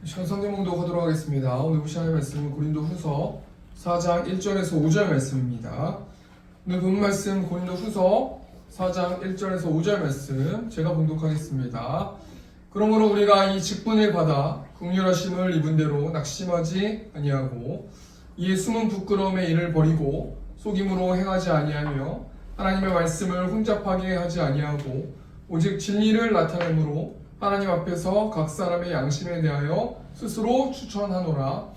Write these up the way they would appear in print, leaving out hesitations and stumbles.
시간 성경 봉독하도록 하겠습니다. 오늘 보시는 말씀은 고린도후서 4장 1절에서 5절 말씀입니다. 오늘 본 말씀 고린도후서 4장 1절에서 5절 말씀 제가 봉독하겠습니다. 그러므로 우리가 이 직분을 받아 긍휼하심을 입은 대로 낙심하지 아니하고 이에 숨은 부끄러움의 일을 버리고 속임으로 행하지 아니하며 하나님의 말씀을 혼잡하게 하지 아니하고 오직 진리를 나타내므로 하나님 앞에서 각 사람의 양심에 대하여 스스로 추천하노라.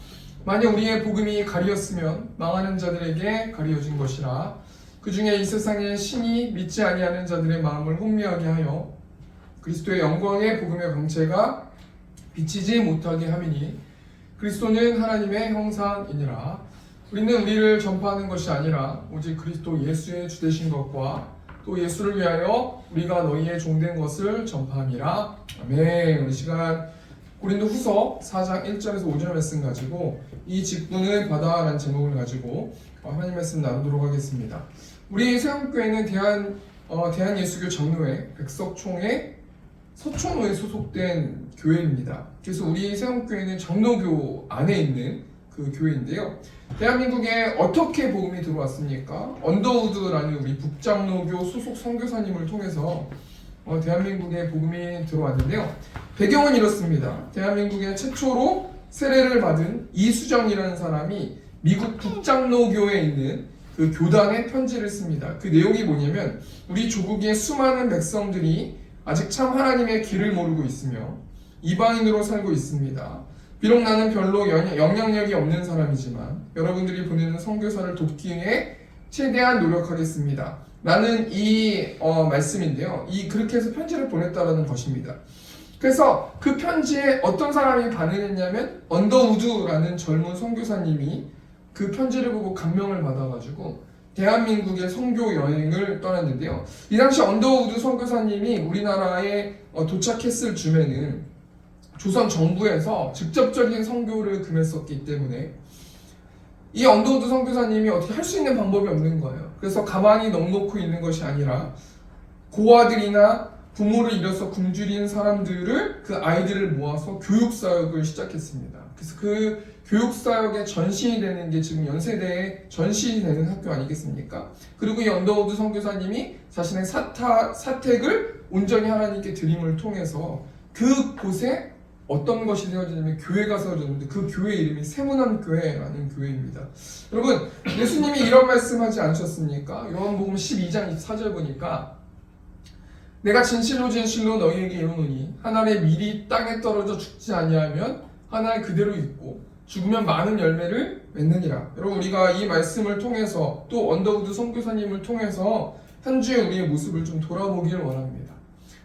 만약 우리의 복음이 가리었으면 망하는 자들에게 가리어진 것이라. 그 중에 이 세상의 신이 믿지 아니하는 자들의 마음을 혼미하게 하여 그리스도의 영광의 복음의 광채가 비치지 못하게 함이니 그리스도는 하나님의 형상이니라. 우리는 우리를 전파하는 것이 아니라 오직 그리스도 예수의 주되신 것과 또 예수를 위하여 우리가 너희의 종된 것을 전파함이라. 아멘. 우리 시간 고린도후서 4장 1절에서 5절 말씀 가지고 이 직분을 받아라는 제목을 가지고 하나님 말씀 나누도록 하겠습니다. 우리 세움교회는 대한예수교 장로회 백석총회 서촌호에 소속된 교회입니다. 그래서 우리 세움교회는 장로교 안에 있는 그 교회인데요. 대한민국에 어떻게 복음이 들어왔습니까? 언더우드라는 우리 북장로교 소속 선교사님을 통해서 대한민국에 복음이 들어왔는데요. 배경은 이렇습니다. 대한민국에 최초로 세례를 받은 이수정이라는 사람이 미국 북장로교에 있는 그 교단에 편지를 씁니다. 그 내용이 뭐냐면 우리 조국의 수많은 백성들이 아직 참 하나님의 길을 모르고 있으며 이방인으로 살고 있습니다. 비록 나는 별로 영향력이 없는 사람이지만 여러분들이 보내는 선교사를 돕기 위해 최대한 노력하겠습니다. 라는 이 말씀인데요. 그렇게 해서 편지를 보냈다라는 것입니다. 그래서 그 편지에 어떤 사람이 반응했냐면 언더우드라는 젊은 선교사님이 그 편지를 보고 감명을 받아가지고 대한민국의 선교 여행을 떠났는데요. 이 당시 언더우드 선교사님이 우리나라에 도착했을 즈음에는 조선 정부에서 직접적인 선교를 금했었기 때문에 이 언더우드 선교사님이 어떻게 할 수 있는 방법이 없는 거예요. 그래서 가만히 넉놓고 있는 것이 아니라 고아들이나 부모를 잃어서 굶주린 사람들을 그 아이들을 모아서 교육사역을 시작했습니다. 그래서 그 교육사역의 전신이 되는 게 지금 연세대의 전신이 되는 학교 아니겠습니까? 그리고 이 언더우드 선교사님이 자신의 사택을 온전히 하나님께 드림을 통해서 그곳에 어떤 것이 세워지냐면 교회가 세워졌는데 그 교회 이름이 세문안교회라는 교회입니다. 여러분 예수님이 이런 말씀하지 않으셨습니까? 요한복음 12장 24절 보니까 내가 진실로 진실로 너희에게 이르노니 한 알의 밀이 땅에 떨어져 죽지 아니하면 한 알 그대로 있고 죽으면 많은 열매를 맺느니라. 여러분 우리가 이 말씀을 통해서 또 언더우드 선교사님을 통해서 한 주의 우리의 모습을 좀 돌아보기를 원합니다.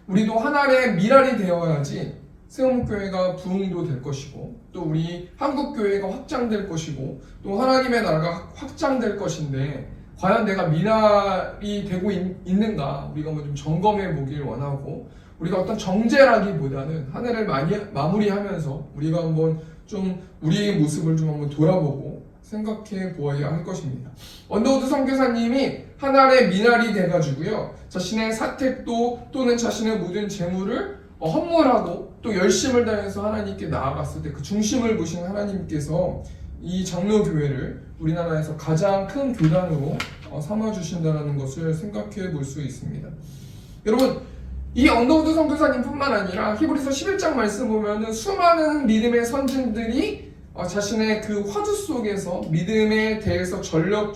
우리도 한 알의 밀알이 되어야지 세움교회가 부흥도 될 것이고 또 우리 한국교회가 확장될 것이고 또 하나님의 나라가 확장될 것인데 과연 내가 미랄이 되고 있는가 우리가 좀 점검해 보길 원하고 우리가 어떤 정죄라기보다는 한 해를 많이 마무리하면서 우리가 한번 좀 우리의 모습을 좀 한번 돌아보고 생각해 보아야 할 것입니다. 언더우드 선교사님이 한 알의 미랄이 돼가지고요 자신의 사택도 또는 자신의 모든 재물을 헌물하고 또 열심을 다해서 하나님께 나아갔을 때 그 중심을 보신 하나님께서 이 장로교회를 우리나라에서 가장 큰 교단으로 삼아주신다는 것을 생각해 볼 수 있습니다. 여러분 이 언더우드 선교사님뿐만 아니라 히브리서 11장 말씀 보면은 수많은 믿음의 선진들이 자신의 그 화두 속에서 믿음에 대해서 전력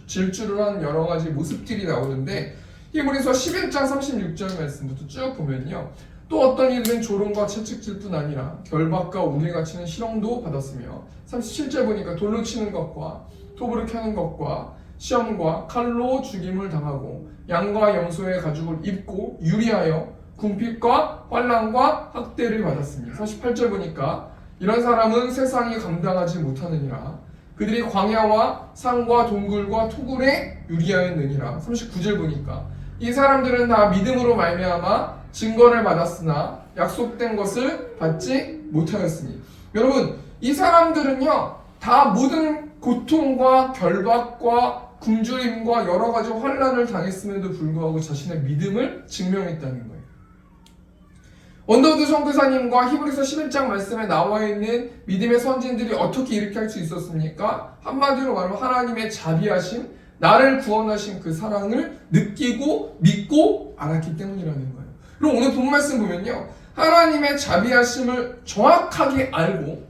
질주를 한 여러 가지 모습들이 나오는데 히브리서 11장 36절 말씀부터 쭉 보면요. 또 어떤 이들은 조롱과 채찍질 뿐 아니라 결박과 오늘 갇히는 실형도 받았으며 37절 보니까 돌로 치는 것과 톱으로 켜는 것과 시험과 칼로 죽임을 당하고 양과 염소의 가죽을 입고 유리하여 궁핍과 환난과 학대를 받았으니 48절 보니까 이런 사람은 세상이 감당하지 못하느니라. 그들이 광야와 산과 동굴과 토굴에 유리하였느니라. 39절 보니까 이 사람들은 다 믿음으로 말미암아 증거를 받았으나 약속된 것을 받지 못하였으니. 여러분 이 사람들은요 다 모든 고통과 결박과 굶주림과 여러 가지 환난을 당했음에도 불구하고 자신의 믿음을 증명했다는 거예요. 원더우드 선교사님과 히브리서 11장 말씀에 나와 있는 믿음의 선진들이 어떻게 이렇게 할 수 있었습니까? 한마디로 말하면 하나님의 자비하심, 나를 구원하신 그 사랑을 느끼고 믿고 알았기 때문이라는 거예요. 그럼 오늘 본 말씀 보면요, 하나님의 자비하심을 정확하게 알고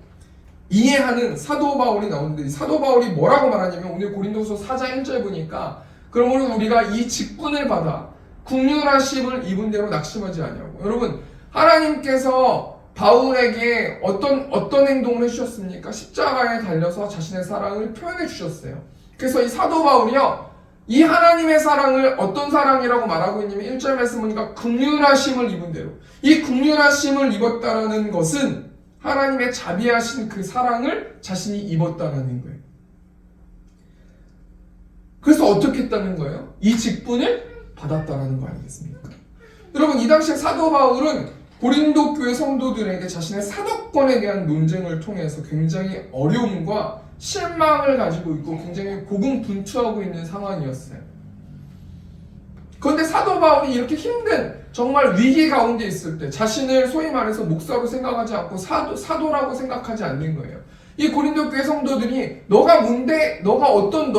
이해하는 사도 바울이 나오는데, 사도 바울이 뭐라고 말하냐면 오늘 고린도서 4장 1절 보니까 그러므로 우리가 이 직분을 받아 긍휼하심을 입은 대로 낙심하지 아니하고. 여러분, 하나님께서 바울에게 어떤 행동을 해주셨습니까? 십자가에 달려서 자신의 사랑을 표현해 주셨어요. 그래서 이 사도 바울이요, 이 하나님의 사랑을 어떤 사랑이라고 말하고 있냐면 1절 말씀 보니까 긍휼하심을 입은 대로, 이 긍휼하심을 입었다라는 것은 하나님의 자비하신 그 사랑을 자신이 입었다라는 거예요. 그래서 어떻게 했다는 거예요? 이 직분을 받았다라는 거 아니겠습니까? 여러분, 이 당시에 사도 바울은 고린도 교회 성도들에게 자신의 사도권에 대한 논쟁을 통해서 굉장히 어려움과 실망을 가지고 있고 굉장히 고군분투하고 있는 상황이었어요. 그런데 사도 바울이 이렇게 힘든 정말 위기 가운데 있을 때 자신을 소위 말해서 목사로 생각하지 않고 사도라고 생각하지 않는 거예요. 이 고린도 교회 성도들이 너가 뭔데, 너가 어떤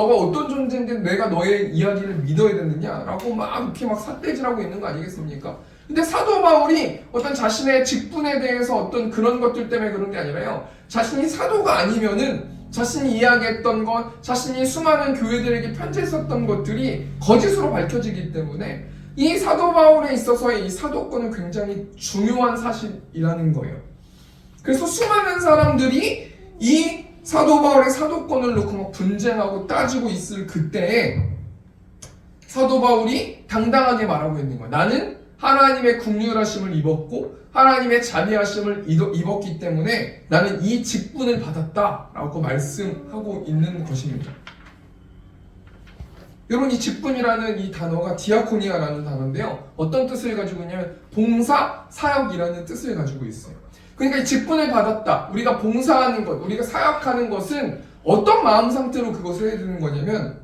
존재인데 내가 너의 이야기를 믿어야 되느냐라고 막 이렇게 막 삿대질하고 있는 거 아니겠습니까? 근데 사도 바울이 어떤 자신의 직분에 대해서 어떤 그런 것들 때문에 그런 게 아니라요, 자신이 사도가 아니면은 자신이 이야기했던 것, 자신이 수많은 교회들에게 편지했었던 것들이 거짓으로 밝혀지기 때문에 이 사도 바울에 있어서의 이 사도권은 굉장히 중요한 사실이라는 거예요. 그래서 수많은 사람들이 이 사도 바울의 사도권을 놓고 막 분쟁하고 따지고 있을 그때에 사도 바울이 당당하게 말하고 있는 거예요. 나는 하나님의 긍휼하심을 입었고 하나님의 자비하심을 입었기 때문에 나는 이 직분을 받았다라고 말씀하고 있는 것입니다. 여러분, 이 직분이라는 이 단어가 디아코니아라는 단어인데요, 어떤 뜻을 가지고 있냐면 봉사, 사역이라는 뜻을 가지고 있어요. 그러니까 이 직분을 받았다, 우리가 봉사하는 것, 우리가 사역하는 것은 어떤 마음 상태로 그것을 해야 되는 거냐면,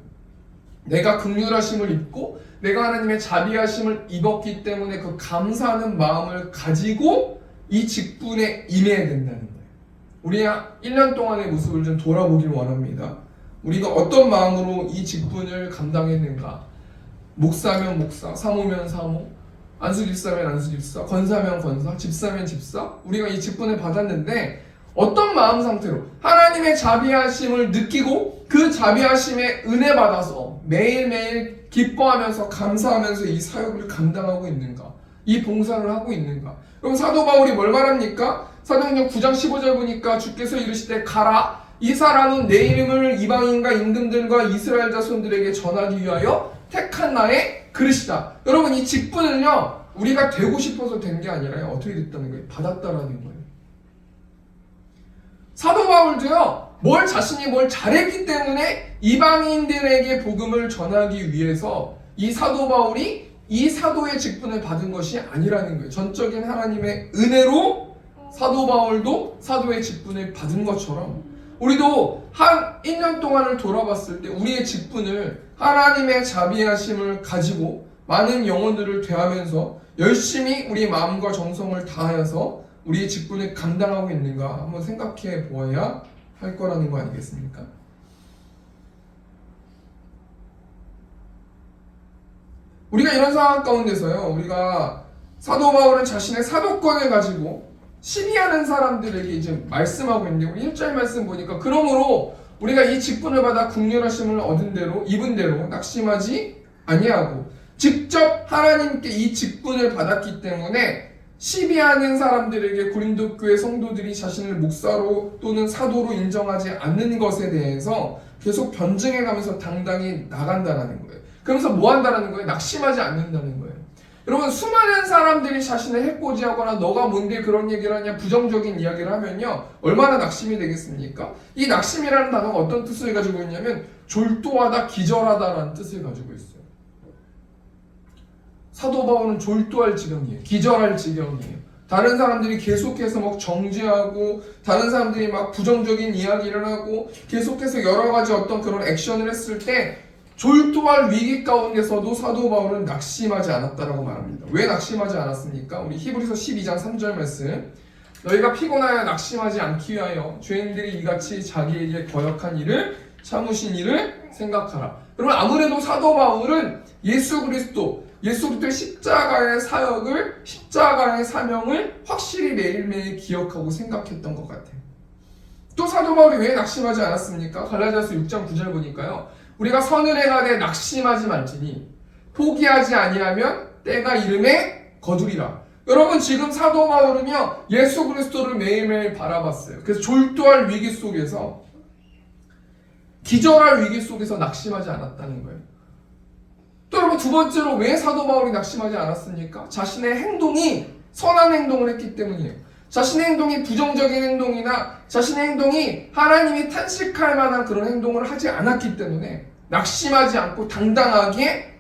내가 긍휼하심을 입고 내가 하나님의 자비하심을 입었기 때문에 그 감사하는 마음을 가지고 이 직분에 임해야 된다는 거예요. 우리가 1년 동안의 모습을 좀 돌아보길 원합니다. 우리가 어떤 마음으로 이 직분을 감당했는가? 목사면 목사, 사모면 사모, 안수집사면 안수집사, 권사면 권사, 집사면 집사, 우리가 이 직분을 받았는데 어떤 마음 상태로 하나님의 자비하심을 느끼고 그 자비하심에 은혜 받아서 매일매일 기뻐하면서 감사하면서 이 사역을 감당하고 있는가? 이 봉사를 하고 있는가? 그럼 사도 바울이 뭘 말합니까? 사도행전 9장 15절 보니까 주께서 이르시되 가라, 이 사람은 내 이름을 이방인과 임금들과 이스라엘 자손들에게 전하기 위하여 택한 나의 그릇이다. 여러분, 이 직분은요, 우리가 되고 싶어서 된 게 아니라요, 어떻게 됐다는 거예요? 받았다라는 거예요. 사도 바울도요, 자신이 뭘 잘했기 때문에 이방인들에게 복음을 전하기 위해서 이 사도 바울이 이 사도의 직분을 받은 것이 아니라는 거예요. 전적인 하나님의 은혜로 사도 바울도 사도의 직분을 받은 것처럼 우리도 한 1년 동안을 돌아봤을 때 우리의 직분을 하나님의 자비하심을 가지고 많은 영혼들을 대하면서 열심히 우리 마음과 정성을 다하여서 우리의 직분을 감당하고 있는가 한번 생각해 보아야 할 거라는 거 아니겠습니까? 우리가 이런 상황 가운데서요, 우리가 사도 바울은 자신의 사도권을 가지고 시비하는 사람들에게 이제 말씀하고 있는데, 우리 1절 말씀 보니까 그러므로 우리가 이 직분을 받아 긍휼하심을 얻은 대로 입은 대로 낙심하지 아니하고, 직접 하나님께 이 직분을 받았기 때문에 시비하는 사람들에게 고린도 교회 성도들이 자신을 목사로 또는 사도로 인정하지 않는 것에 대해서 계속 변증해가면서 당당히 나간다는 거예요. 그러면서 뭐 한다는 거예요? 낙심하지 않는다는 거예요. 여러분, 수많은 사람들이 자신을 해코지하거나 너가 뭔데 그런 얘기를 하냐, 부정적인 이야기를 하면요, 얼마나 낙심이 되겠습니까? 이 낙심이라는 단어가 어떤 뜻을 가지고 있냐면 졸도하다, 기절하다라는 뜻을 가지고 있어요. 사도 바울은 졸도할 지경이에요. 기절할 지경이에요. 다른 사람들이 계속해서 막 정죄하고 다른 사람들이 막 부정적인 이야기를 하고 계속해서 여러 가지 어떤 그런 액션을 했을 때 졸도할 위기 가운데서도 사도 바울은 낙심하지 않았다라고 말합니다. 왜 낙심하지 않았습니까? 우리 히브리서 12장 3절 말씀. 너희가 피곤하여 낙심하지 않기 위하여 죄인들이 이같이 자기에게 거역한 일을 참으신 일을 생각하라. 여러분, 아무래도 사도 바울은 예수 그리스도의 십자가의 사역을, 십자가의 사명을 확실히 매일매일 기억하고 생각했던 것 같아요. 또 사도 바울이 왜 낙심하지 않았습니까? 갈라디아서 6장 9절 보니까요. 우리가 선을 행하되 낙심하지 말지니 포기하지 아니하면 때가 이름에 거두리라. 여러분, 지금 사도 바울은요, 예수 그리스도를 매일매일 바라봤어요. 그래서 졸도할 위기 속에서, 기절할 위기 속에서 낙심하지 않았다는 거예요. 또 여러분, 두 번째로 왜 사도 바울이 낙심하지 않았습니까? 자신의 행동이 선한 행동을 했기 때문이에요. 자신의 행동이 부정적인 행동이나 자신의 행동이 하나님이 탄식할 만한 그런 행동을 하지 않았기 때문에 낙심하지 않고 당당하게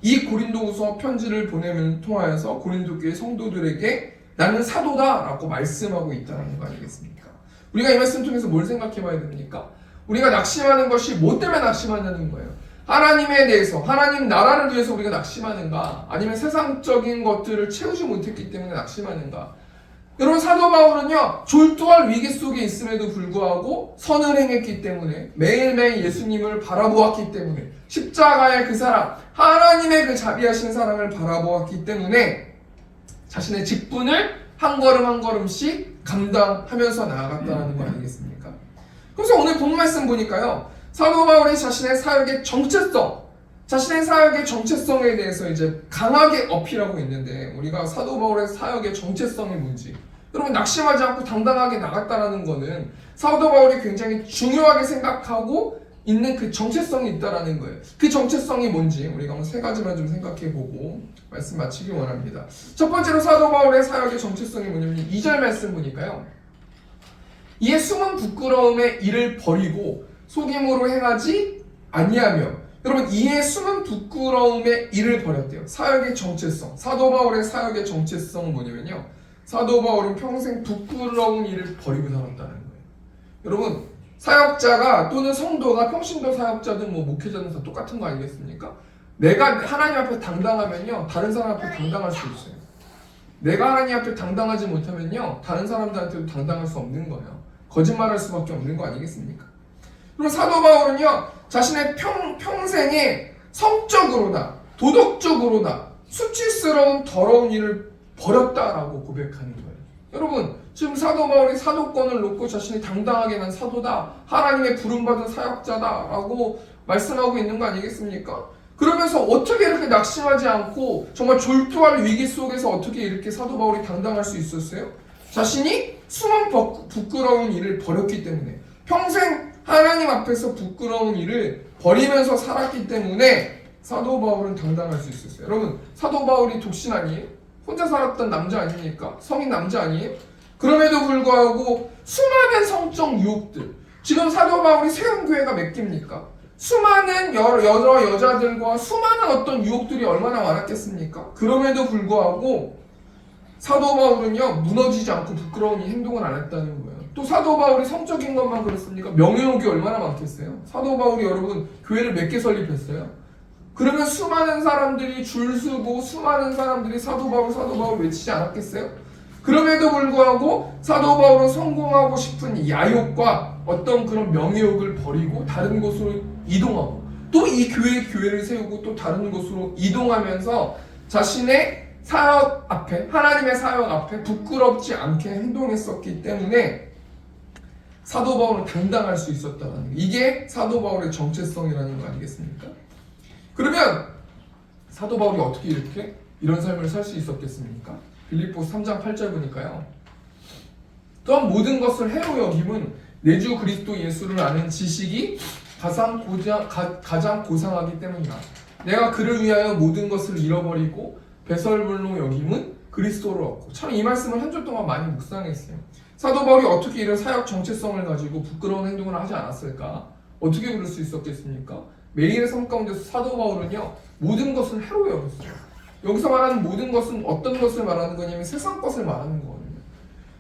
이 고린도후서 편지를 보내면 통하여서 고린도 교회 성도들에게 나는 사도다라고 말씀하고 있다는 거 아니겠습니까? 우리가 이 말씀 통해서 뭘 생각해 봐야 됩니까? 우리가 낙심하는 것이 뭐 때문에 낙심하냐는 거예요. 하나님에 대해서, 하나님 나라를 위해서 우리가 낙심하는가? 아니면 세상적인 것들을 채우지 못했기 때문에 낙심하는가? 여러분, 사도 바울은요, 졸도할 위기 속에 있음에도 불구하고 선을 행했기 때문에, 매일매일 예수님을 바라보았기 때문에, 십자가의 그 사랑, 하나님의 그 자비하신 사랑을 바라보았기 때문에 자신의 직분을 한 걸음 한 걸음씩 감당하면서 나아갔다는 거 아니겠습니까? 그래서 오늘 본 말씀 보니까요, 사도 바울이 자신의 사역의 정체성에 대해서 이제 강하게 어필하고 있는데, 우리가 사도 바울의 사역의 정체성이 뭔지, 여러분, 낙심하지 않고 당당하게 나갔다라는 거는 사도 바울이 굉장히 중요하게 생각하고 있는 그 정체성이 있다라는 거예요. 그 정체성이 뭔지 우리가 한번 세 가지만 좀 생각해보고 말씀 마치기 원합니다. 첫 번째로 사도 바울의 사역의 정체성이 뭐냐면 2절 말씀 보니까요, 이에 숨은 부끄러움의 일을 버리고 속임으로 행하지 아니하며, 여러분, 이에 숨은 부끄러움의 일을 버렸대요. 사역의 정체성, 사도 바울의 사역의 정체성은 뭐냐면요, 사도 바울은 평생 부끄러운 일을 버리고 살았다는 거예요. 여러분, 사역자가 또는 성도가, 평신도 사역자든 뭐 목회자든 다 똑같은 거 아니겠습니까? 내가 하나님 앞에 당당하면요, 다른 사람 앞에 당당할 수 있어요. 내가 하나님 앞에 당당하지 못하면요, 다른 사람들한테도 당당할 수 없는 거예요. 거짓말할 수밖에 없는 거 아니겠습니까? 그리고 사도 바울은요, 자신의 평생에 성적으로나 도덕적으로나 수치스러운 더러운 일을 버렸다라고 고백하는 거예요. 여러분, 지금 사도 바울이 사도권을 놓고 자신이 당당하게 난 사도다, 하나님의 부름받은 사역자다라고 말씀하고 있는 거 아니겠습니까? 그러면서 어떻게 이렇게 낙심하지 않고 정말 졸도할 위기 속에서 어떻게 이렇게 사도 바울이 당당할 수 있었어요? 자신이 숨은 부끄러운 일을 버렸기 때문에, 평생 하나님 앞에서 부끄러운 일을 버리면서 살았기 때문에 사도 바울은 당당할 수 있었어요. 여러분, 사도 바울이 독신 아니에요? 혼자 살았던 남자 아닙니까? 성인 남자 아니에요? 그럼에도 불구하고 수많은 성적 유혹들, 지금 사도 바울이 세운 교회가 몇 개입니까? 수많은 여러 여자들과 수많은 어떤 유혹들이 얼마나 많았겠습니까? 그럼에도 불구하고 사도 바울은요, 무너지지 않고 부끄러운 이 행동을 안 했다는 거예요. 또 사도 바울이 성적인 것만 그렇습니까? 명예욕이 얼마나 많겠어요? 사도 바울이 여러분 교회를 몇 개 설립했어요? 그러면 수많은 사람들이 줄 서고 수많은 사람들이 사도 바울 외치지 않았겠어요? 그럼에도 불구하고 사도 바울은 성공하고 싶은 야욕과 어떤 그런 명예욕을 버리고 다른 곳으로 이동하고, 또 이 교회를 세우고 또 다른 곳으로 이동하면서 자신의 사역 앞에, 하나님의 사역 앞에 부끄럽지 않게 행동했었기 때문에 사도 바울은 당당할 수 있었다는 거예요. 이게 사도 바울의 정체성이라는 거 아니겠습니까? 그러면 사도 바울이 어떻게 이렇게 이런 삶을 살 수 있었겠습니까? 빌립보서 3장 8절 보니까요, 또한 모든 것을 해로 여김은 내 주 그리스도 예수를 아는 지식이 가장 고상하기 때문이라. 내가 그를 위하여 모든 것을 잃어버리고 배설물로 여김은 그리스도를 얻고. 참 이 말씀을 한 주 동안 많이 묵상했어요. 사도 바울이 어떻게 이런 사역 정체성을 가지고 부끄러운 행동을 하지 않았을까? 어떻게 그럴 수 있었겠습니까? 매일의 삶 가운데서 사도 바울은요, 모든 것을 해로 여겼어요. 여기서 말하는 모든 것은 어떤 것을 말하는 거냐면 세상 것을 말하는 거거든요.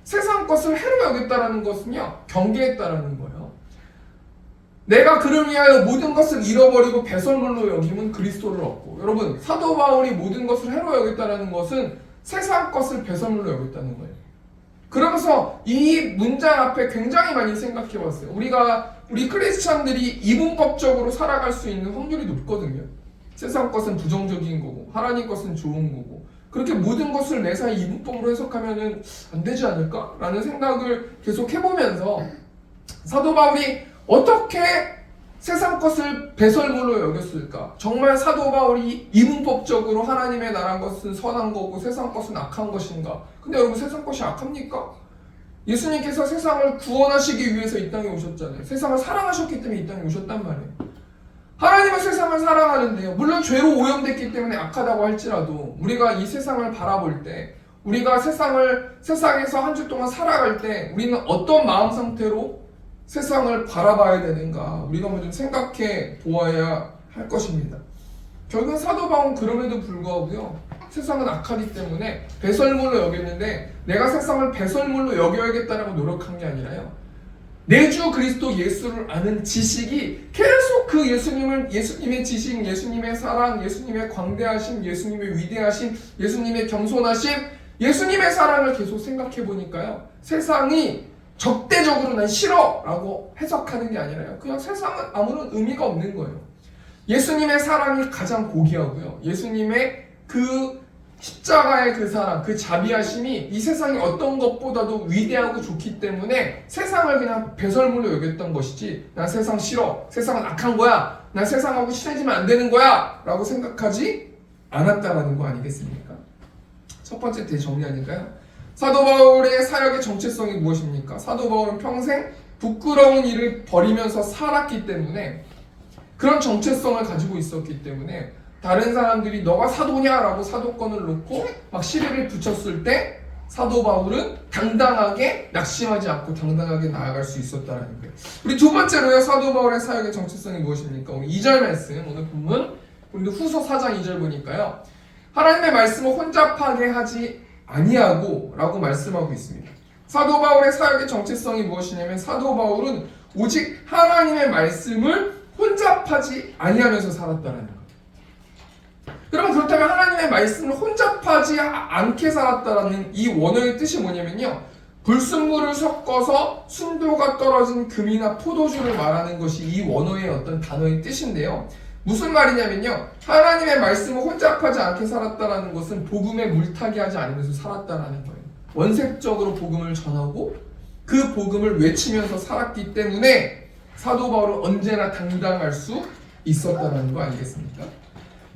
세상 것을 해로 여겼다라는 것은요, 경계했다라는 거예요. 내가 그를 위하여 모든 것을 잃어버리고 배설물로 여기면 그리스도를 얻고. 여러분, 사도 바울이 모든 것을 해로 여겼다는 것은 세상 것을 배설물로 여겼다는 거예요. 그러면서 이 문장 앞에 굉장히 많이 생각해 봤어요. 우리 크리스찬들이 이분법적으로 살아갈 수 있는 확률이 높거든요. 세상 것은 부정적인 거고 하나님 것은 좋은 거고, 그렇게 모든 것을 매사에 이분법으로 해석하면은 안 되지 않을까? 라는 생각을 계속 해보면서 사도 바울이 어떻게 세상 것을 배설물로 여겼을까? 정말 사도 바울이 이분법적으로 하나님의 나라는 것은 선한 거고 세상 것은 악한 것인가? 근데 여러분, 세상 것이 악합니까? 예수님께서 세상을 구원하시기 위해서 이 땅에 오셨잖아요. 세상을 사랑하셨기 때문에 이 땅에 오셨단 말이에요. 하나님은 세상을 사랑하는데요, 물론 죄로 오염됐기 때문에 악하다고 할지라도 우리가 이 세상을 바라볼 때, 우리가 세상에서 한 주 동안 살아갈 때 우리는 어떤 마음 상태로 세상을 바라봐야 되는가, 우리가 먼저 생각해 보아야 할 것입니다. 결국은 사도 바울은 그럼에도 불구하고요, 세상은 악하기 때문에 배설물로 여겼는데, 내가 세상을 배설물로 여겨야겠다라고 노력한 게 아니라요, 내 주 그리스도 예수를 아는 지식이 계속 그 예수님의 지식, 예수님의 사랑, 예수님의 광대하심, 예수님의 위대하심, 예수님의 겸손하심, 예수님의 사랑을 계속 생각해 보니까요, 세상이 적대적으로 난 싫어 라고 해석하는 게 아니라요, 그냥 세상은 아무런 의미가 없는 거예요. 예수님의 사랑이 가장 고귀하고요, 예수님의 그 십자가의 그 사랑, 그 자비하심이 이 세상의 어떤 것보다도 위대하고 좋기 때문에 세상을 그냥 배설물로 여겼던 것이지, 난 세상 싫어, 세상은 악한 거야, 난 세상하고 친해지면 안 되는 거야 라고 생각하지 않았다라는 거 아니겠습니까? 첫 번째 대정리하니까요, 사도 바울의 사역의 정체성이 무엇입니까? 사도 바울은 평생 부끄러운 일을 버리면서 살았기 때문에, 그런 정체성을 가지고 있었기 때문에 다른 사람들이 너가 사도냐라고 사도권을 놓고 막 시비를 붙였을 때 사도 바울은 당당하게 낙심하지 않고 당당하게 나아갈 수 있었다는 거예요. 우리 두 번째로요, 사도 바울의 사역의 정체성이 무엇입니까? 오늘 2절 말씀, 오늘 본문 우리도 후서 4장 2절 보니까요, 하나님의 말씀을 혼잡하게 하지 아니하고 라고 말씀하고 있습니다. 사도 바울의 사역의 정체성이 무엇이냐면, 사도 바울은 오직 하나님의 말씀을 혼잡하지 아니하면서 살았다는 거예요. 그러면 그렇다면 하나님의 말씀을 혼잡하지 않게 살았다라는 이 원어의 뜻이 뭐냐면요, 불순물을 섞어서 순도가 떨어진 금이나 포도주를 말하는 것이 이 원어의 어떤 단어의 뜻인데요, 무슨 말이냐면요, 하나님의 말씀을 혼잡하지 않게 살았다라는 것은 복음에 물타기 하지 않으면서 살았다라는 거예요. 원색적으로 복음을 전하고 그 복음을 외치면서 살았기 때문에 사도 바울은 언제나 당당할 수 있었다는 거 아니겠습니까?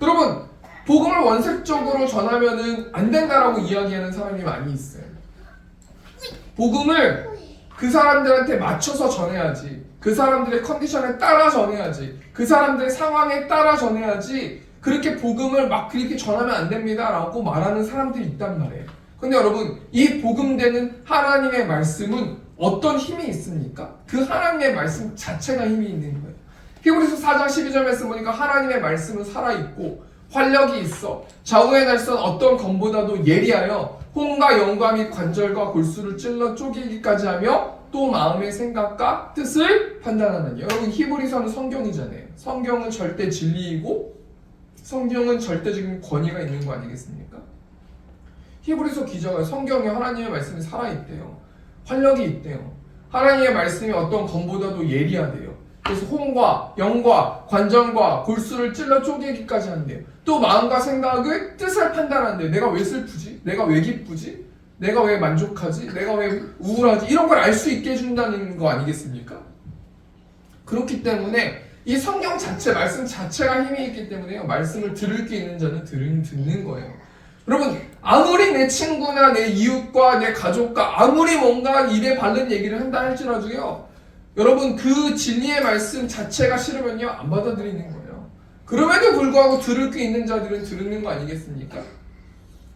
여러분, 복음을 원색적으로 전하면은 안 된다라고 이야기하는 사람이 많이 있어요. 복음을 그 사람들한테 맞춰서 전해야지, 그 사람들의 컨디션에 따라 전해야지, 그 사람들의 상황에 따라 전해야지, 그렇게 복음을 막 그렇게 전하면 안 됩니다 라고 말하는 사람들이 있단 말이에요. 근데 여러분, 이 복음되는 하나님의 말씀은 어떤 힘이 있습니까? 그 하나님의 말씀 자체가 힘이 있는 거예요. 히브리서 4장 12절 말씀 보니까 하나님의 말씀은 살아있고 활력이 있어 좌우의 날선 어떤 검보다도 예리하여 혼과 영과 및 관절과 골수를 찔러 쪼개기까지 하며 또 마음의 생각과 뜻을 판단하느니. 여러분, 히브리서는 성경이잖아요. 성경은 절대 진리이고 성경은 절대적인 권위가 있는 거 아니겠습니까? 히브리서 기자가 성경에 하나님의 말씀이 살아있대요. 활력이 있대요. 하나님의 말씀이 어떤 검보다도 예리하대요. 그래서 혼과 영과 관절과 골수를 찔러 쪼개기까지 한대요. 또 마음과 생각을 뜻을 판단한대요. 내가 왜 슬프지? 내가 왜 기쁘지? 내가 왜 만족하지? 내가 왜 우울하지? 이런 걸 알 수 있게 해준다는 거 아니겠습니까? 그렇기 때문에 이 성경 자체, 말씀 자체가 힘이 있기 때문에요, 말씀을 들을 게 있는 자는 듣는 거예요. 여러분, 아무리 내 친구나 내 이웃과 내 가족과 아무리 뭔가 입에 바른 얘기를 한다 할지라도요, 여러분, 그 진리의 말씀 자체가 싫으면요, 안 받아들이는 거예요. 그럼에도 불구하고 들을 게 있는 자들은 듣는 거 아니겠습니까?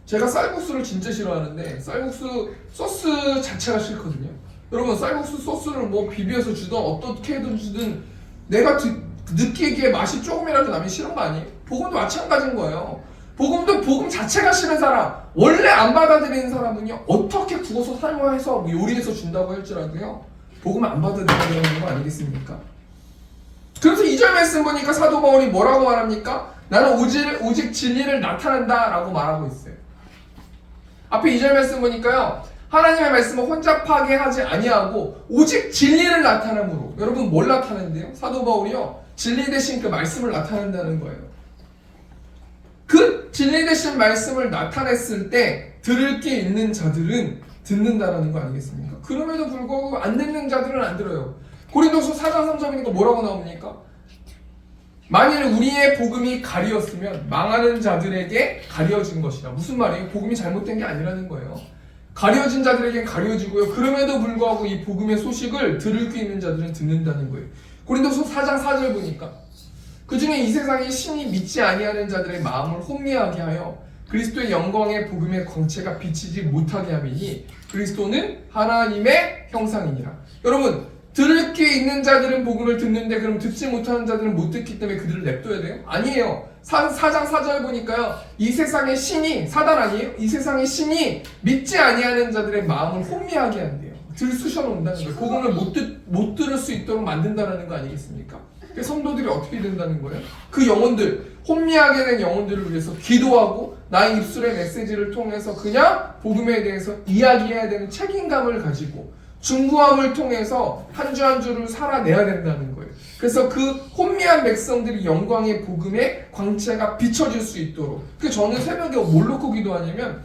제가 쌀국수를 진짜 싫어하는데 쌀국수 소스 자체가 싫거든요. 여러분, 쌀국수 소스를 뭐 비벼서 주든 어떻게 해도 주든 내가 느끼기에 맛이 조금이라도 나면 싫은 거 아니에요? 복음도 마찬가지인 거예요. 복음도 복음 자체가 싫은 사람, 원래 안 받아들이는 사람은요, 어떻게 구워서 삶아서 요리해서 준다고 할지라도요, 복음을 안 받아들이는 거 아니겠습니까? 그래서 2절 말씀 보니까 사도 바울이 뭐라고 말합니까? 나는 오직 진리를 나타낸다 라고 말하고 있어요. 앞에 2절 말씀 보니까요, 하나님의 말씀을 혼잡하게 하지 아니하고 오직 진리를 나타내므로. 여러분 뭘 나타낸대요? 사도 바울이요, 진리 대신 그 말씀을 나타낸다는 거예요. 그 진리 대신 말씀을 나타냈을 때 들을 게 있는 자들은 듣는다라는 거 아니겠습니까? 그럼에도 불구하고 안 듣는 자들은 안 들어요. 고린도서 4장 3절이니까 뭐라고 나옵니까? 만일 우리의 복음이 가리었으면 망하는 자들에게 가려진 것이라. 무슨 말이에요? 복음이 잘못된 게 아니라는 거예요. 가려진 자들에겐 가려지고요, 그럼에도 불구하고 이 복음의 소식을 들을 게 있는 자들은 듣는다는 거예요. 고린도서 4장 4절 보니까 그 중에 이 세상에 신이 믿지 아니하는 자들의 마음을 혼미하게 하여 그리스도의 영광의 복음의 광채가 비치지 못하게 하미니 그리스도는 하나님의 형상이니라. 여러분, 들을 게 있는 자들은 복음을 듣는데 그럼 듣지 못하는 자들은 못 듣기 때문에 그들을 냅둬야 돼요? 아니에요. 4장 4절 보니까요, 이 세상의 신이, 사단 아니에요? 이 세상의 신이 믿지 아니하는 자들의 마음을 혼미하게 한대요. 들쑤셔 놓는다는 거예요. 복음을 못 들을 수 있도록 만든다는 거 아니겠습니까? 성도들이 어떻게 된다는 거예요? 그 영혼들, 혼미하게 된 영혼들을 위해서 기도하고 나의 입술의 메시지를 통해서 그냥 복음에 대해서 이야기해야 되는 책임감을 가지고 중부함을 통해서 한 주 한 주를 살아내야 된다는 거예요. 그래서 그 혼미한 백성들이 영광의 복음의 광채가 비춰질 수 있도록. 저는 새벽에 뭘 놓고 기도하냐면,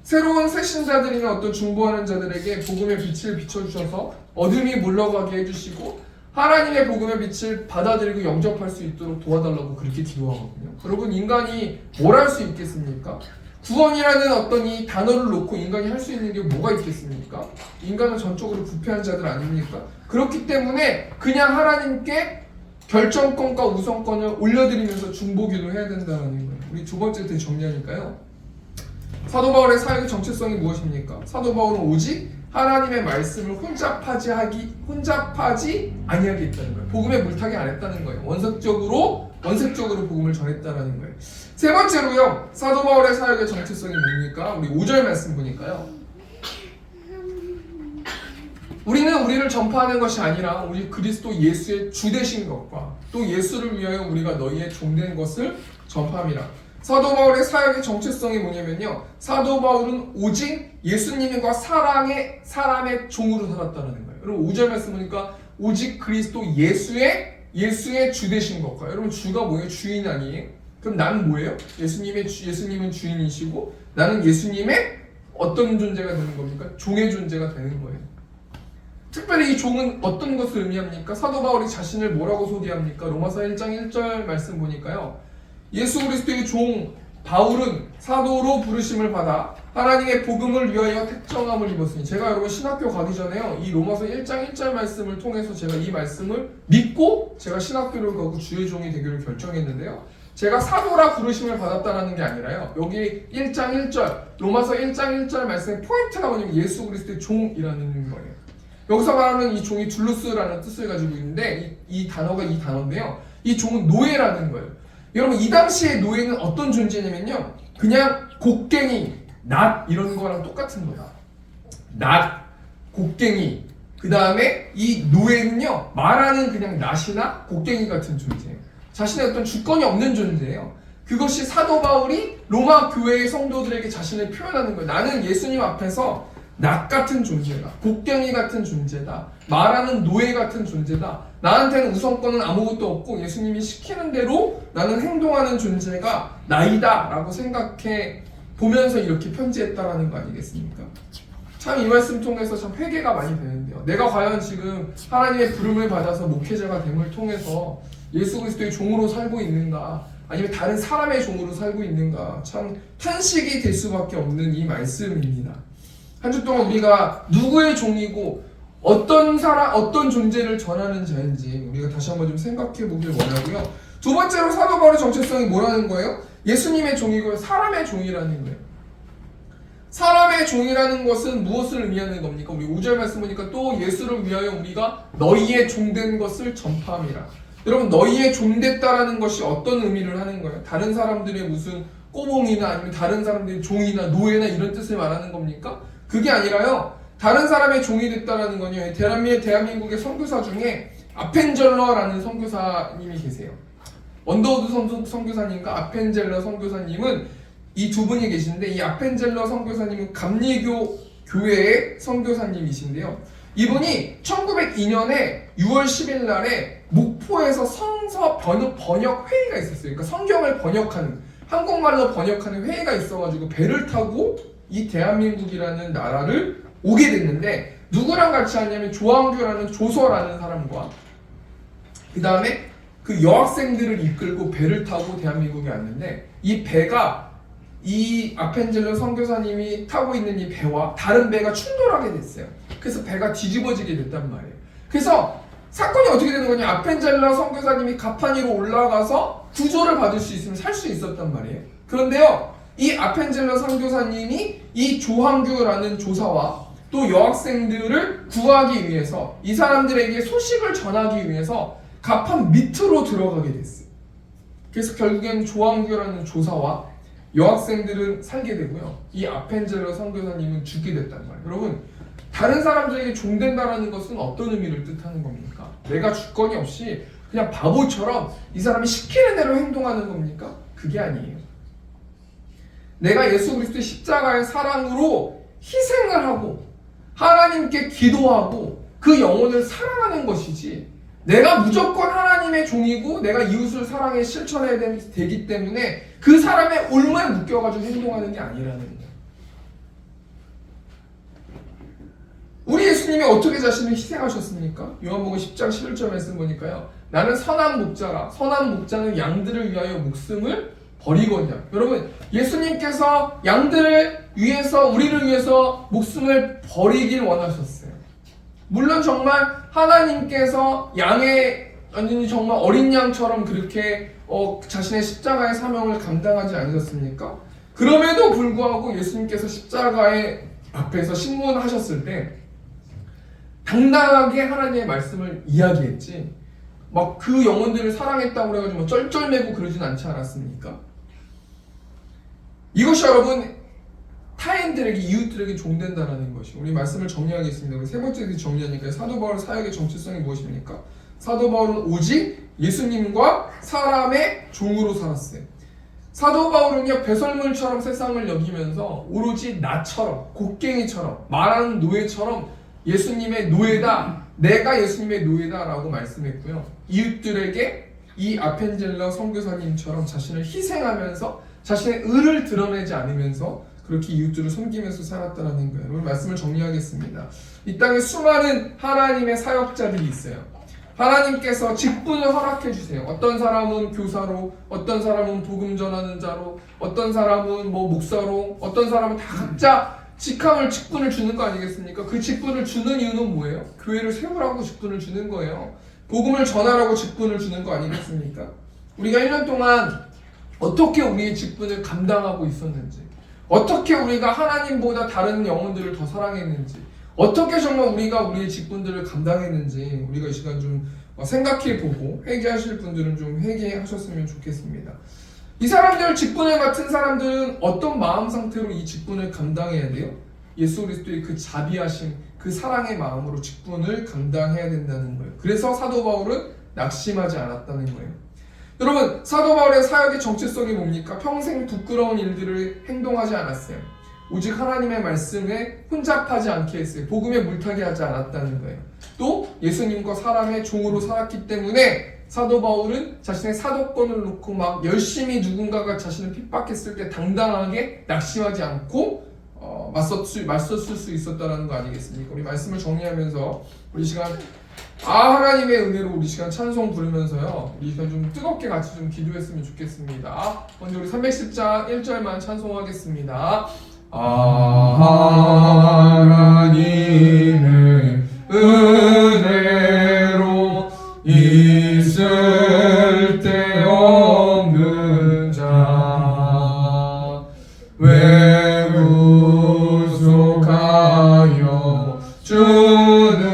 새로운 새신자들이나 어떤 중보하는 자들에게 복음의 빛을 비춰주셔서 어둠이 물러가게 해주시고 하나님의 복음의 빛을 받아들이고 영접할 수 있도록 도와달라고 그렇게 기도하거든요. 여러분, 인간이 뭘 할 수 있겠습니까? 구원이라는 어떤 이 단어를 놓고 인간이 할 수 있는 게 뭐가 있겠습니까? 인간은 전적으로 부패한 자들 아닙니까? 그렇기 때문에 그냥 하나님께 결정권과 우선권을 올려드리면서 중보기도 해야 된다는 거예요. 우리 두 번째 때 정리하니까요, 사도 바울의 사역의 정체성이 무엇입니까? 사도 바울은 오직 하나님의 말씀을 혼잡하지 아니하게 했다는 거예요. 복음에 물타기 안 했다는 거예요. 원색적으로 복음을 전했다는 거예요. 세 번째로요, 사도 바울의 사역의 정체성이 뭡니까? 우리 5절 말씀 보니까요, 우리는 우리를 전파하는 것이 아니라 우리 그리스도 예수의 주 되신 것과 또 예수를 위하여 우리가 너희의 종된 것을 전파함이라. 사도 바울의 사역의 정체성이 뭐냐면요, 사도 바울은 오직 예수님과 사람의 종으로 살았다는 거예요. 여러분 5절 말씀 보니까 오직 그리스도 예수의 주 되신 것과. 여러분, 주가 뭐예요? 주인 아니에요? 그럼 나는 뭐예요? 예수님은 주인이시고 나는 예수님의 어떤 존재가 되는 겁니까? 종의 존재가 되는 거예요. 특별히 이 종은 어떤 것을 의미합니까? 사도 바울이 자신을 뭐라고 소개합니까? 로마서 1장 1절 말씀 보니까요, 예수 그리스도의 종 바울은 사도로 부르심을 받아 하나님의 복음을 위하여 택정함을 입었으니. 제가 여러분 신학교 가기 전에요, 이 로마서 1장 1절 말씀을 통해서 제가 이 말씀을 믿고 제가 신학교를 가고 주의 종이 되기를 결정했는데요, 제가 사도라 부르심을 받았다는 게 아니라요, 여기 1장 1절 로마서 1장 1절 말씀의 포인트가 뭐냐면 예수 그리스도의 종이라는 거예요. 여기서 말하는 이 종이 둘루스라는 뜻을 가지고 있는데 이 단어가 이 단어인데요, 이 종은 노예라는 거예요. 여러분, 이 당시의 노예는 어떤 존재냐면요, 그냥 곡괭이, 낫 이런 거랑 똑같은 거다. 낫, 곡괭이. 그 다음에 이 노예는요, 말하는 그냥 낫이나 곡괭이 같은 존재예요. 자신의 어떤 주권이 없는 존재예요. 그것이 사도 바울이 로마 교회의 성도들에게 자신을 표현하는 거예요. 나는 예수님 앞에서 낫 같은 존재다, 곡괭이 같은 존재다, 말하는 노예 같은 존재다. 나한테는 우선권은 아무것도 없고 예수님이 시키는 대로 나는 행동하는 존재가 나이다 라고 생각해 보면서 이렇게 편지했다라는 거 아니겠습니까? 참 이 말씀 통해서 참 회개가 많이 되는데요, 내가 과연 지금 하나님의 부름을 받아서 목회자가 됨을 통해서 예수 그리스도의 종으로 살고 있는가, 아니면 다른 사람의 종으로 살고 있는가, 참 탄식이 될 수밖에 없는 이 말씀입니다. 한 주 동안 우리가 누구의 종이고 어떤 존재를 전하는 자인지 우리가 다시 한번 좀 생각해 보길 원하고요. 두 번째로 사도 바울의 정체성이 뭐라는 거예요? 예수님의 종이고요, 사람의 종이라는 거예요. 사람의 종이라는 것은 무엇을 의미하는 겁니까? 우리 5절 말씀 보니까 또 예수를 위하여 우리가 너희의 종된 것을 전파함이라. 여러분, 너희의 종됐다라는 것이 어떤 의미를 하는 거예요? 다른 사람들의 무슨 꼬봉이나 아니면 다른 사람들의 종이나 노예나 이런 뜻을 말하는 겁니까? 그게 아니라요, 다른 사람의 종이 됐다라는 건요, 대한민국의 선교사 중에 아펜젤러라는 선교사님이 계세요. 언더우드 선교사님과 아펜젤러 선교사님은 이 두 분이 계신데, 이 아펜젤러 선교사님은 감리교 교회의 선교사님이신데요. 이분이 1902년에 6월 10일 날에 목포에서 성서 번역 회의가 있었어요. 그러니까 성경을 번역하는, 한국말로 번역하는 회의가 있어가지고 배를 타고 이 대한민국이라는 나라를 오게 됐는데, 누구랑 같이 하냐면 조항규라는 조서라는 사람과 그 다음에 그 여학생들을 이끌고 배를 타고 대한민국에 왔는데, 이 배가 이 아펜젤러 선교사님이 타고 있는 이 배와 다른 배가 충돌하게 됐어요. 그래서 배가 뒤집어지게 됐단 말이에요. 그래서 사건이 어떻게 되는 거냐, 아펜젤러 선교사님이 가판 위로 올라가서 구조를 받을 수 있으면 살 수 있었단 말이에요. 그런데요, 이 아펜젤러 선교사님이 이 조항규라는 조사와 또 여학생들을 구하기 위해서, 이 사람들에게 소식을 전하기 위해서 가판 밑으로 들어가게 됐어요. 그래서 결국엔 조항규라는 조사와 여학생들은 살게 되고요, 이 아펜젤러 선교사님은 죽게 됐단 말이에요. 여러분, 다른 사람들에게 종된다라는 것은 어떤 의미를 뜻하는 겁니까? 내가 주권이 없이 그냥 바보처럼 이 사람이 시키는 대로 행동하는 겁니까? 그게 아니에요. 내가 예수 그리스도의 십자가의 사랑으로 희생을 하고 하나님께 기도하고 그 영혼을 사랑하는 것이지, 내가 무조건 하나님의 종이고 내가 이웃을 사랑해 실천해야 되기 때문에 그 사람의 올무에 묶여가지고 행동하는 게 아니라는 거예요. 우리 예수님이 어떻게 자신을 희생하셨습니까? 요한복음 10장 11절 말씀 보니까요, 나는 선한 목자라, 선한 목자는 양들을 위하여 목숨을 버리거든요. 여러분, 예수님께서 양들을 위해서, 우리를 위해서 목숨을 버리길 원하셨어요. 물론 정말 하나님께서 양의, 아니 정말 어린 양처럼 그렇게 자신의 십자가의 사명을 감당하지 않으셨습니까? 그럼에도 불구하고 예수님께서 십자가의 앞에서 신문하셨을 때 당당하게 하나님의 말씀을 이야기했지, 막 그 영혼들을 사랑했다고 그래가지고 막 쩔쩔매고 그러진 않지 않았습니까? 이것이 여러분 타인들에게, 이웃들에게 종된다라는 것이, 우리 말씀을 정리하겠습니다. 우리 세 번째 정리하니까, 사도 바울 사역의 정체성이 무엇입니까? 사도 바울은 오직 예수님과 사람의 종으로 살았어요. 사도 바울은요, 배설물처럼 세상을 여기면서 오로지 나처럼, 곡괭이처럼, 말하는 노예처럼 예수님의 노예다, 내가 예수님의 노예다 라고 말씀했고요, 이웃들에게 이 아펜젤러 선교사님처럼 자신을 희생하면서 자신의 의를 드러내지 않으면서 그렇게 이웃들을 섬기면서 살았다는 거예요. 오늘 말씀을 정리하겠습니다. 이 땅에 수많은 하나님의 사역자들이 있어요. 하나님께서 직분을 허락해 주세요. 어떤 사람은 교사로, 어떤 사람은 복음 전하는 자로, 어떤 사람은 목사로, 어떤 사람은 다 각자 직분을 주는 거 아니겠습니까? 그 직분을 주는 이유는 뭐예요? 교회를 세우라고 직분을 주는 거예요. 복음을 전하라고 직분을 주는 거 아니겠습니까? 우리가 1년 동안 어떻게 우리의 직분을 감당하고 있었는지, 어떻게 우리가 하나님보다 다른 영혼들을 더 사랑했는지, 어떻게 정말 우리가 우리의 직분들을 감당했는지 우리가 이 시간 좀 생각해보고, 회개하실 분들은 좀 회개하셨으면 좋겠습니다. 이 사람들, 직분을 맡은 사람들은 어떤 마음 상태로 이 직분을 감당해야 돼요? 예수 그리스도의 그 자비하심, 그 사랑의 마음으로 직분을 감당해야 된다는 거예요. 그래서 사도 바울은 낙심하지 않았다는 거예요. 여러분, 사도 바울의 사역의 정체성이 뭡니까? 평생 부끄러운 일들을 행동하지 않았어요. 오직 하나님의 말씀에 혼잡하지 않게 했어요. 복음에 물타기 하지 않았다는 거예요. 또 예수님과 사람의 종으로 살았기 때문에 사도 바울은 자신의 사도권을 놓고 막 열심히 누군가가 자신을 핍박했을 때 당당하게 낙심하지 않고 맞섰을 수 있었다는 거 아니겠습니까? 우리 말씀을 정리하면서 우리 시간 하나님의 은혜로 우리 시간 찬송 부르면서요, 우리 시간 좀 뜨겁게 같이 좀 기도했으면 좋겠습니다. 먼저 우리 310장 1절만 찬송하겠습니다. 하나님의 은혜로 있을 데 없는 자 왜 구속하여 주는지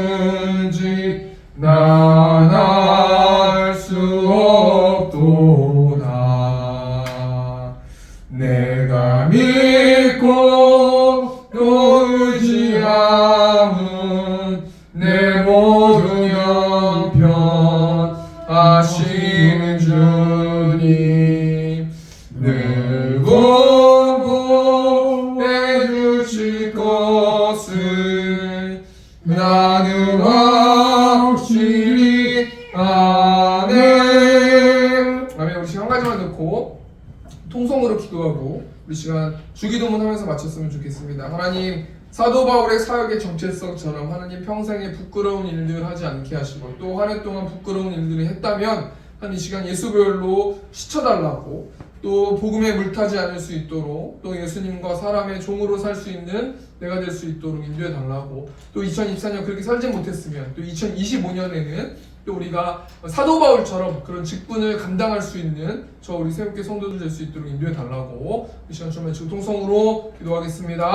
난 알 수 없도다. 내가 믿고 또 의지함은 내 모든 형편 늘 보호해 주실 것을 나는 확실히 아네. 아멘. 우리 시간 한 가지만 넣고 통성으로 기도하고 우리 시간 주기도문 하면서 마쳤으면 좋겠습니다. 하나님, 사도 바울의 사역의 정체성처럼 하나님 평생에 부끄러운 일들을 하지 않게 하시고 또 한 해 동안 부끄러운 일들을 했다면 한 이 시간 예수별로 시쳐달라고, 또 복음에 물타지 않을 수 있도록, 또 예수님과 사람의 종으로 살 수 있는 내가 될 수 있도록 인도해 달라고, 또 2024년 그렇게 살지 못했으면 또 2025년에는 또 우리가 사도 바울처럼 그런 직분을 감당할 수 있는 저 우리 새롭게 성도들 될 수 있도록 인도해 달라고 이 시간 처음에 중통성으로 기도하겠습니다.